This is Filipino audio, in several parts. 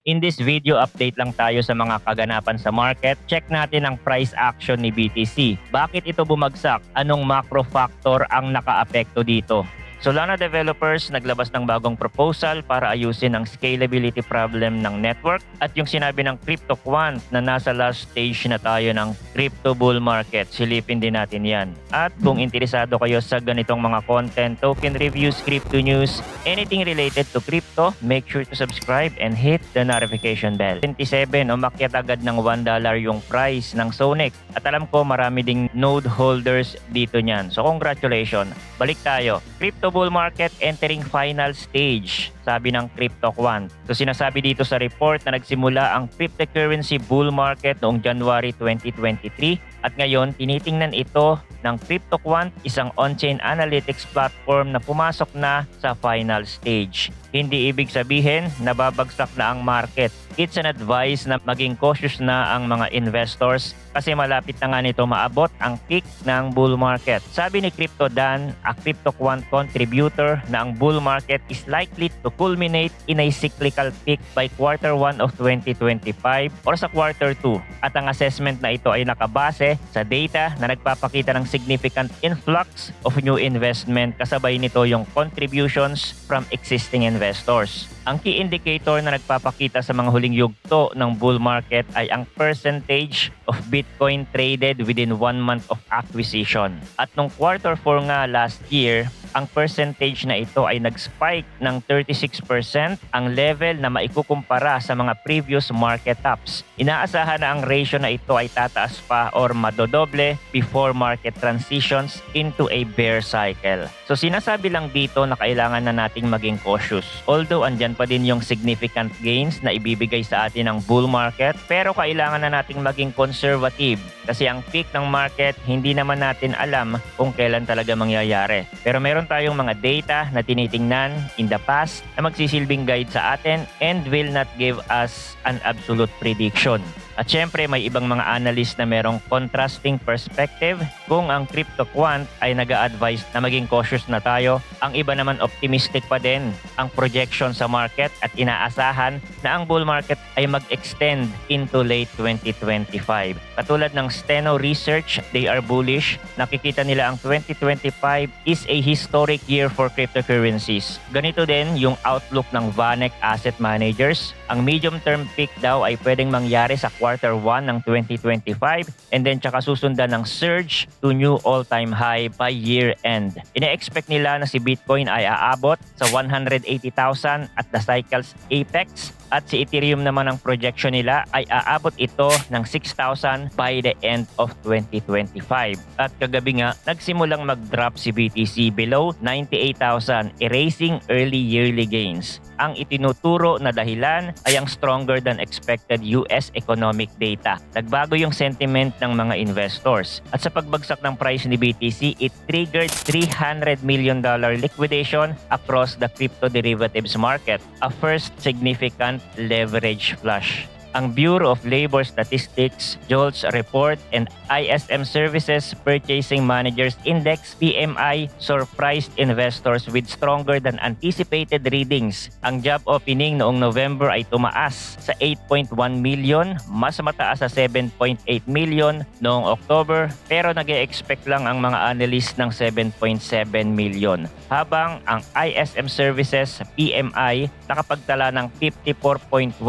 In this video, update lang tayo sa mga kaganapan sa market. Check natin ang price action ni BTC. Bakit ito bumagsak? Anong macro factor ang nakaapekto dito? Solana developers naglabas ng bagong proposal para ayusin ang scalability problem ng network at yung sinabi ng CryptoQuant na nasa last stage na tayo ng crypto bull market. Silipin din natin yan. At kung interesado kayo sa ganitong mga content, token reviews, crypto news, anything related to crypto, make sure to subscribe and hit the notification bell. 27, umakyat agad ng $1 yung price ng Sonic. At alam ko marami ding node holders dito niyan. So congratulations. Balik tayo. Crypto bull market entering final stage, sabi ng CryptoQuant. So sinasabi dito sa report na nagsimula ang cryptocurrency bull market noong January 2023 at ngayon tinitingnan ito ng CryptoQuant, isang on-chain analytics platform na pumasok na sa final stage. Hindi ibig sabihin na babagsak na ang market. It's an advice na maging cautious na ang mga investors kasi malapit na nga nito maabot ang peak ng bull market. Sabi ni CryptoDan, a CryptoQuant contributor, na ang bull market is likely to culminate in a cyclical peak by Q1 of 2025 or sa Q2. At ang assessment na ito ay nakabase sa data na nagpapakita ng significant influx of new investment, kasabay nito yung contributions from existing investors. Ang key indicator na nagpapakita sa mga huling yugto ng bull market ay ang percentage of Bitcoin traded within 1 month of acquisition. At nung Q4 nga last year, ang percentage na ito ay nag-spike ng 36%, ang level na maikukumpara sa mga previous market tops. Inaasahan na ang ratio na ito ay tataas pa or madodoble before market transitions into a bear cycle. So sinasabi lang dito na kailangan na nating maging cautious. Although andyan pa din yung significant gains na ibibigay sa atin ng bull market, pero kailangan na nating maging conservative kasi ang peak ng market hindi naman natin alam kung kailan talaga mangyayari. Pero meron tayong mga data na tinitingnan in the past na magsisilbing guide sa atin and will not give us an absolute prediction. At syempre may ibang mga analyst na merong contrasting perspective. Kung ang CryptoQuant ay nag-a-advise na maging cautious na tayo, ang iba naman optimistic pa din ang projection sa market at inaasahan na ang bull market ay mag-extend into late 2025. Katulad ng Steno Research, they are bullish. Nakikita nila ang 2025 is a historic year for cryptocurrencies. Ganito din yung outlook ng VanEck Asset Managers. Ang medium-term peak daw ay pwedeng mangyari sa Q1 ng 2025 and then tsaka susundan ng surge to new all-time high by year-end. Ine-expect nila na si Bitcoin ay aabot sa 180,000 at the cycle's apex at si Ethereum naman ang projection nila ay aabot ito ng 6,000 by the end of 2025. At kagabi nga, nagsimulang mag-drop si BTC below 98,000, erasing early yearly gains. Ang itinuturo na dahilan ay ang stronger than expected US economic data. Nagbago yung sentiment ng mga investors. At sa pagbagsak ng price ni BTC, it triggered $300 million liquidation across the crypto derivatives market, a first significant leverage flush. Ang Bureau of Labor Statistics, JOLTS report, and ISM Services Purchasing Managers Index PMI surprised investors with stronger than anticipated readings. Ang job opening noong November ay tumaas sa 8.1 million, mas mataas sa 7.8 million noong October, pero nag-e-expect lang ang mga analyst ng 7.7 million. Habang ang ISM Services PMI nakapagtala ng 54.1,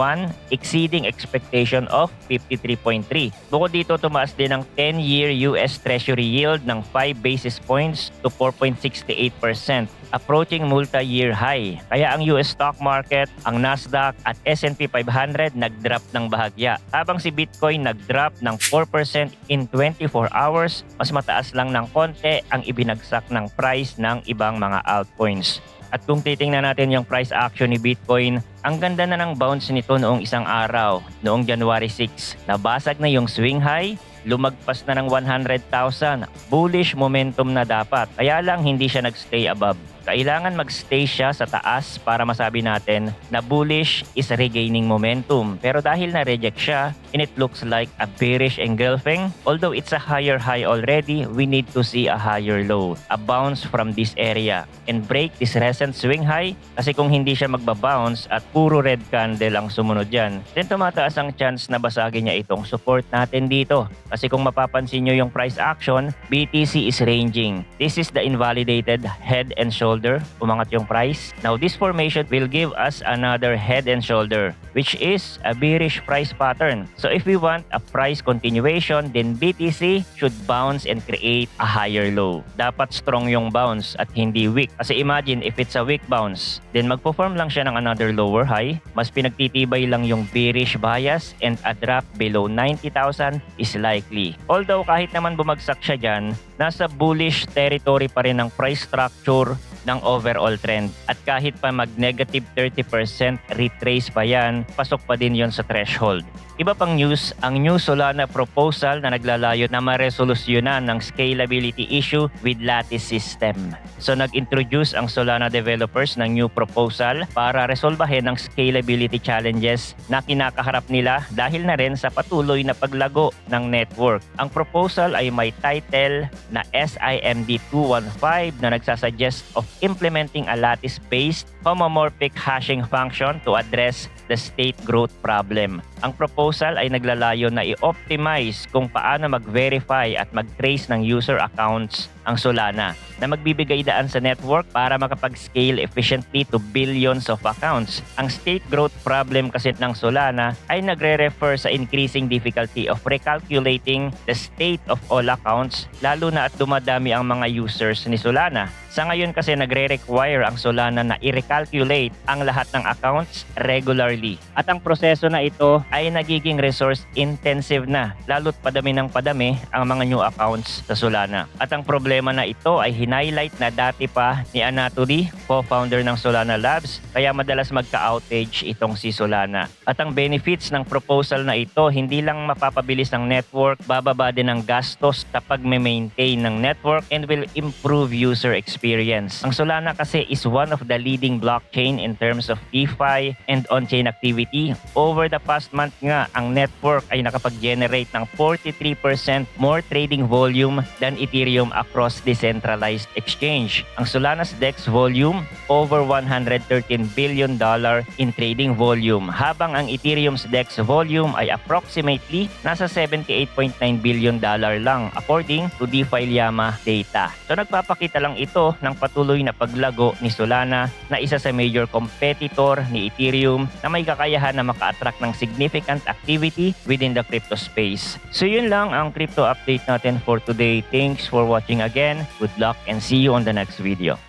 exceeding expectation of 53.3. Bukod dito, tumaas din ang 10-year US Treasury yield ng 5 basis points to 4.68%, approaching multi-year high. Kaya ang US stock market, ang Nasdaq at S&P 500 nag-drop ng bahagya. Habang si Bitcoin nag-drop ng 4% in 24 hours, mas mataas lang ng konti ang ibinagsak ng price ng ibang mga altcoins. At kung titingnan natin yung price action ni Bitcoin, ang ganda na ng bounce nito noong isang araw, noong January 6. Nabasag na yung swing high, lumagpas na ng 100,000. Bullish momentum na dapat, kaya lang hindi siya nagstay above. Kailangan magstay siya sa taas para masabi natin na bullish is regaining momentum. Pero dahil na-reject siya and it looks like a bearish engulfing, although it's a higher high already, we need to see a higher low, a bounce from this area and break this recent swing high, kasi kung hindi siya magbabounce at puro red candle ang sumunod dyan, then tumataas ang chance na basagin niya itong support natin dito. Kasi kung mapapansin nyo yung price action, BTC is ranging. This is the invalidated head and shoulder. Umangat yung price. Now this formation will give us another head and shoulder, which is a bearish price pattern. So if we want a price continuation, then BTC should bounce and create a higher low. Dapat strong yung bounce at hindi weak. Kasi imagine if it's a weak bounce, then magpo-form lang siya ng another lower high. Mas pinagtitibay lang yung bearish bias and a drop below 90,000 is likely. Although kahit naman bumagsak siya dyan, nasa bullish territory pa rin ang price structure ng overall trend. At kahit pa mag-negative 30% retrace pa yan, pasok pa din yon sa threshold. Iba pang news, ang new Solana proposal na naglalayo na maresolusyonan ng scalability issue with Lattice system. So nag-introduce ang Solana developers ng new proposal para resolbahin ang scalability challenges na kinakaharap nila dahil na rin sa patuloy na paglago ng network. Ang proposal ay may title na SIMD 215 na nagsasuggest of implementing a lattice-based homomorphic hashing function to address the state growth problem. Ang proposal ay naglalayo na i-optimize kung paano mag-verify at mag-trace ng user accounts ang Solana na magbibigay daan sa network para makapag-scale efficiently to billions of accounts. Ang state growth problem kasi ng Solana ay nagre-refer sa increasing difficulty of recalculating the state of all accounts, lalo na at dumadami ang mga users ni Solana. Sa ngayon kasi nagre-require ang Solana na i-recalculate ang lahat ng accounts regularly. At ang proseso na ito ay nagiging resource intensive na, lalo't padami ng padami ang mga new accounts sa Solana. At ang problema na ito ay hinighlight na dati pa ni Anatoly, co-founder ng Solana Labs, kaya madalas magka-outage itong si Solana. At ang benefits ng proposal na ito, hindi lang mapapabilis ang network, bababa din ang gastos sa pag-maintain ng network and will improve user experience. Ang Solana kasi is one of the leading blockchain in terms of DeFi and on-chain activity. Over the past month nga, ang network ay nakapag-generate ng 43% more trading volume than Ethereum across decentralized exchange. Ang Solana's DEX volume, over $113 billion in trading volume, habang ang Ethereum's DEX volume ay approximately nasa $78.9 billion lang according to DeFi Llama data. So nagpapakita lang ito ng patuloy na paglago ni Solana na isa sa major competitor ni Ethereum na may kakayahan na maka-attract ng significant activity within the crypto space. So yun lang ang crypto update natin for today. Thanks for watching again. Good luck and see you on the next video.